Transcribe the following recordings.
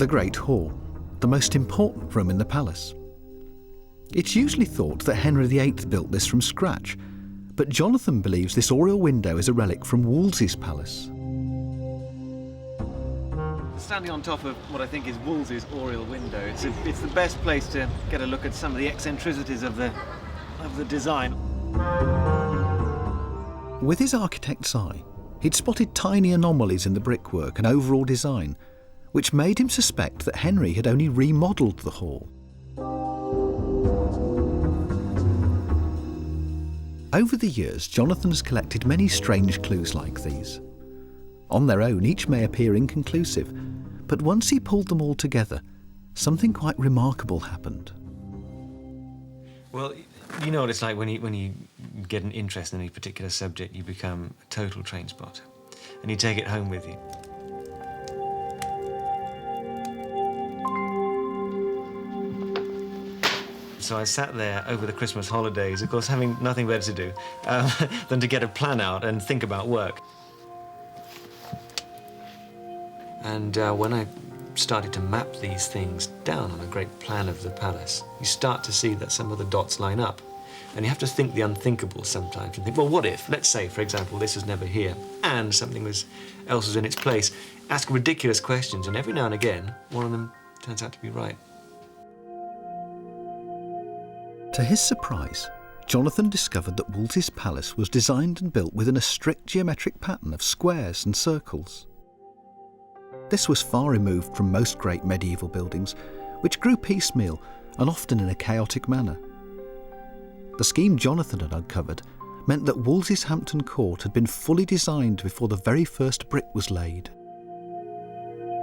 the Great Hall, the most important room in the palace. It's usually thought that Henry VIII built this from scratch, but Jonathan believes this oriel window is a relic from Wolsey's palace. Standing on top of what I think is Wolsey's oriel window, it's the best place to get a look at some of the eccentricities of the design. With his architect's eye, he'd spotted tiny anomalies in the brickwork and overall design, which made him suspect that Henry had only remodelled the hall. Over the years, Jonathan has collected many strange clues like these. On their own, each may appear inconclusive, but once he pulled them all together, something quite remarkable happened. Well, you know what it's like when you get an interest in any particular subject, you become a total train spotter, and you take it home with you. So I sat there over the Christmas holidays, of course, having nothing better to do than to get a plan out and think about work. And when I started to map these things down on a great plan of the palace, you start to see that some of the dots line up. And you have to think the unthinkable sometimes and think, well, what if, let's say, for example, this was never here and something else was in its place. Ask ridiculous questions, and every now and again, one of them turns out to be right. To his surprise, Jonathan discovered that Wolsey's palace was designed and built within a strict geometric pattern of squares and circles. This was far removed from most great medieval buildings, which grew piecemeal and often in a chaotic manner. The scheme Jonathan had uncovered meant that Wolsey's Hampton Court had been fully designed before the very first brick was laid.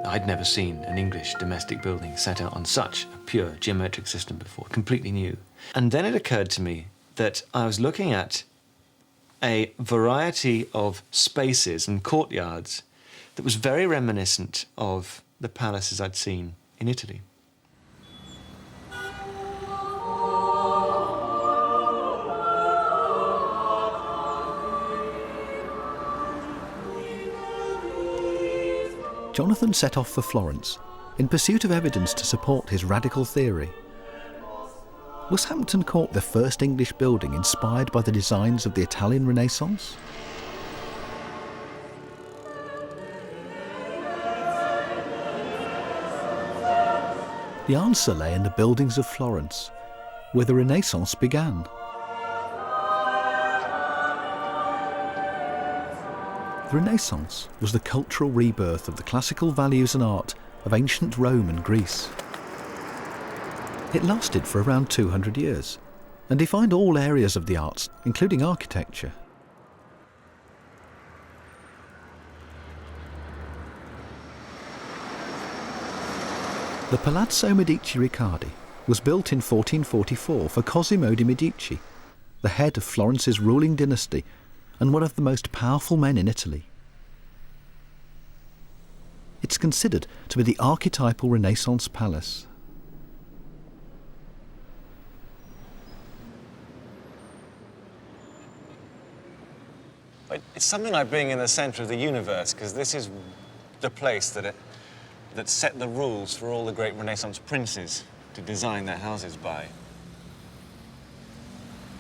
I'd never seen an English domestic building set out on such a pure geometric system before, completely new. And then it occurred to me that I was looking at a variety of spaces and courtyards that was very reminiscent of the palaces I'd seen in Italy. Jonathan set off for Florence in pursuit of evidence to support his radical theory. Was Hampton Court the first English building inspired by the designs of the Italian Renaissance? The answer lay in the buildings of Florence, where the Renaissance began. The Renaissance was the cultural rebirth of the classical values and art of ancient Rome and Greece. It lasted for around 200 years and defined all areas of the arts, including architecture. The Palazzo Medici Riccardi was built in 1444 for Cosimo de' Medici, the head of Florence's ruling dynasty and one of the most powerful men in Italy. It's considered to be the archetypal Renaissance palace. It's something like being in the centre of the universe, because this is the place that set the rules for all the great Renaissance princes to design their houses by.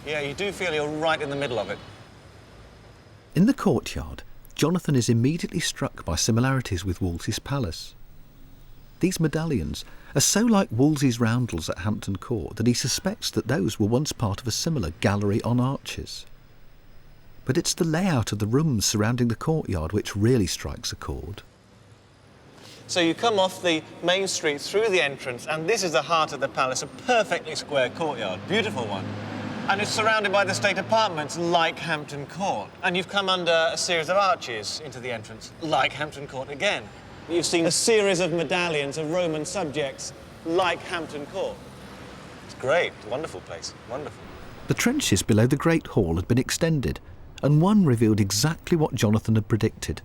Yeah, you do feel you're right in the middle of it. In the courtyard, Jonathan is immediately struck by similarities with Wolsey's palace. These medallions are so like Wolsey's roundels at Hampton Court that he suspects that those were once part of a similar gallery on arches. But it's the layout of the rooms surrounding the courtyard which really strikes a chord. So you come off the main street through the entrance, and this is the heart of the palace, a perfectly square courtyard, beautiful one. And it's surrounded by the state apartments, like Hampton Court. And you've come under a series of arches into the entrance, like Hampton Court again. You've seen a series of medallions of Roman subjects, like Hampton Court. It's great, wonderful place, wonderful. The trenches below the Great Hall had been extended, and one revealed exactly what Jonathan had predicted.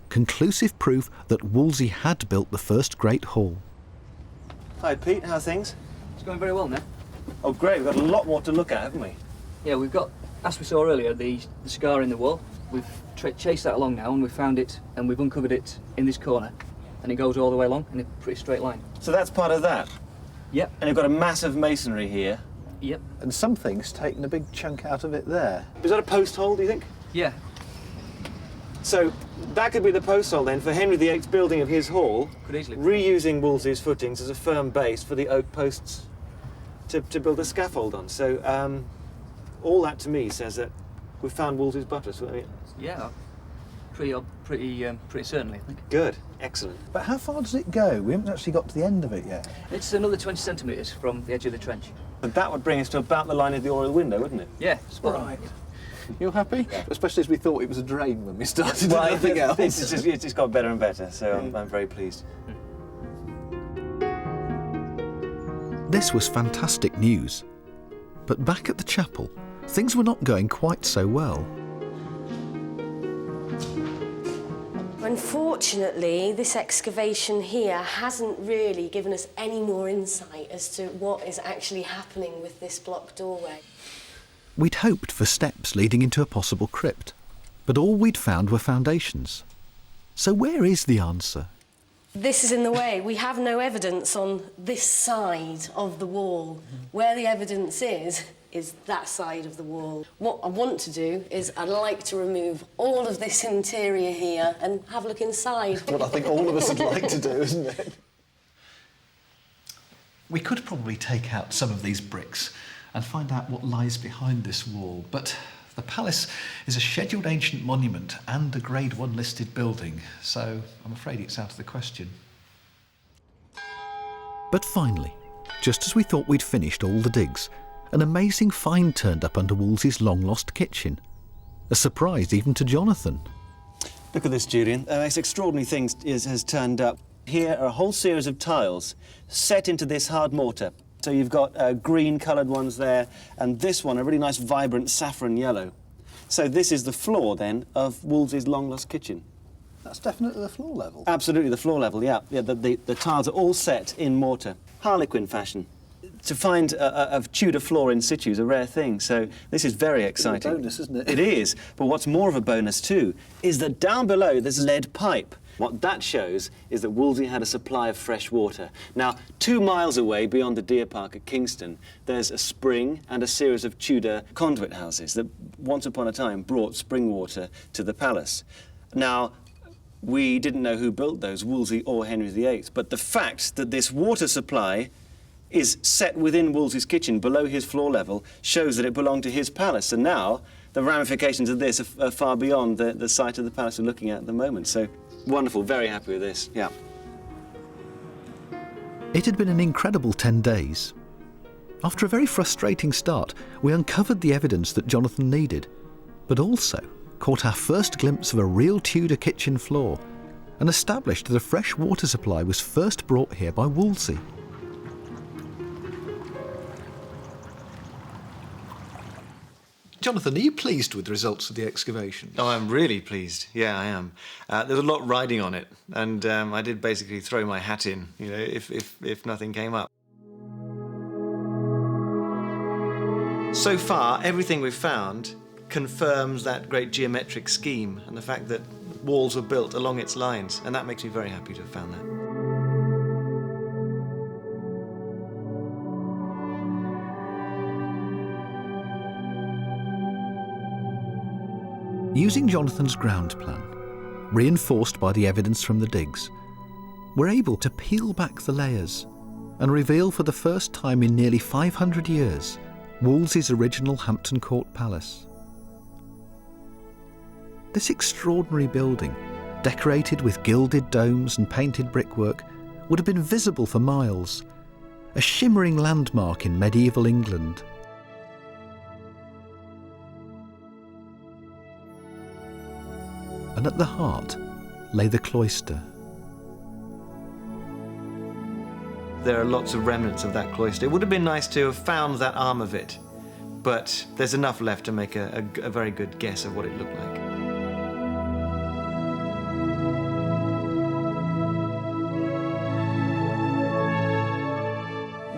Conclusive proof that Wolsey had built the first Great Hall. Hi, Pete, how are things? It's going very well now. Oh, great, we've got a lot more to look at, haven't we? Yeah, we've got, as we saw earlier, the scar in the wall. We've chased that along now, and we've found it, and we've uncovered it in this corner. and it goes all the way along in a pretty straight line. So that's part of that. Yep. And you've got a massive masonry here. Yep. And something's taken a big chunk out of it there. Is that a post hole, do you think? Yeah. So that could be the post hole then for Henry VIII's building of his hall, Could easily. reusing Wolsey's footings as a firm base for the oak posts to build a scaffold on. So all that to me says that we've found Wolsey's buttress. I mean, Yeah. Pretty certainly, I think. good, excellent. But how far does it go? We haven't actually got to the end of it yet. It's another 20 centimetres from the edge of the trench. But that would bring us to about the line of the oriel window, wouldn't it? Yeah, spot on. Right. You're happy? Yeah. Especially as we thought it was a drain when we started Well, and nothing else. it's just got better and better, so I'm very pleased. This was fantastic news. But back at the chapel, things were not going quite so well. Unfortunately, this excavation here hasn't really given us any more insight as to what is actually happening with this block doorway. We'd hoped for steps leading into a possible crypt, but all we'd found were foundations. So where is the answer? This is in the way. We have no evidence on this side of the wall. Where the evidence is that side of the wall. What I want to do is I'd like to remove all of this interior here and have a look inside. What I think all of us would like to do, isn't it? We could probably take out some of these bricks and find out what lies behind this wall, but the palace is a scheduled ancient monument and a Grade 1 listed building, so I'm afraid it's out of the question. But finally, just as we thought we'd finished all the digs, an amazing find turned up under Wolsey's long-lost kitchen. A surprise even to Jonathan. Look at this, Julian. This extraordinary thing has turned up. Here are a whole series of tiles set into this hard mortar. So you've got green-coloured ones there, and this one, a really nice, vibrant saffron yellow. So this is the floor, then, of Wolsey's long-lost kitchen. That's definitely the floor level. Absolutely, the floor level, yeah. The tiles are all set in mortar, Harlequin fashion. To find a Tudor floor in situ is a rare thing, so this is very exciting. It's a bonus, isn't it? It is, but what's more of a bonus too is that down below there's lead pipe. What that shows is that Wolsey had a supply of fresh water. Now, 2 miles away beyond the Deer Park at Kingston, there's a spring and a series of Tudor conduit houses that once upon a time brought spring water to the palace. Now, we didn't know who built those, Wolsey or Henry VIII, but the fact that this water supply is set within Wolsey's kitchen below his floor level shows that it belonged to his palace. And now the ramifications of this are far beyond the site of the palace we're looking at the moment. So wonderful, very happy with this, yeah. It had been an incredible 10 days. After a very frustrating start, we uncovered the evidence that Jonathan needed, but also caught our first glimpse of a real Tudor kitchen floor and established that a fresh water supply was first brought here by Wolsey. Jonathan, are you pleased with the results of the excavation? Oh, I'm really pleased. Yeah, I am. There's a lot riding on it, and I did basically throw my hat in, you know, if nothing came up. So far, everything we've found confirms that great geometric scheme and the fact that walls were built along its lines, and that makes me very happy to have found that. Using Jonathan's ground plan, reinforced by the evidence from the digs, we're able to peel back the layers and reveal for the first time in nearly 500 years Wolsey's original Hampton Court Palace. This extraordinary building, decorated with gilded domes and painted brickwork, would have been visible for miles, a shimmering landmark in medieval England. And at the heart lay the cloister. There are lots of remnants of that cloister. It would have been nice to have found that arm of it, but there's enough left to make a very good guess of what it looked like.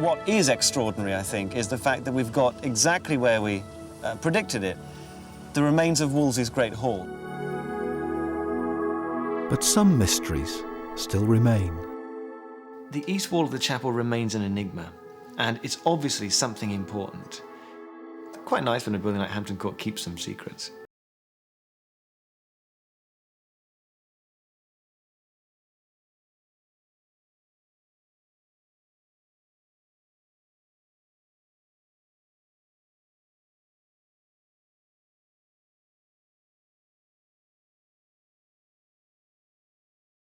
What is extraordinary, I think, is the fact that we've got exactly where we predicted it, the remains of Wolsey's Great Hall. But some mysteries still remain. The east wall of the chapel remains an enigma, and it's obviously something important. Quite nice when a building like Hampton Court keeps some secrets.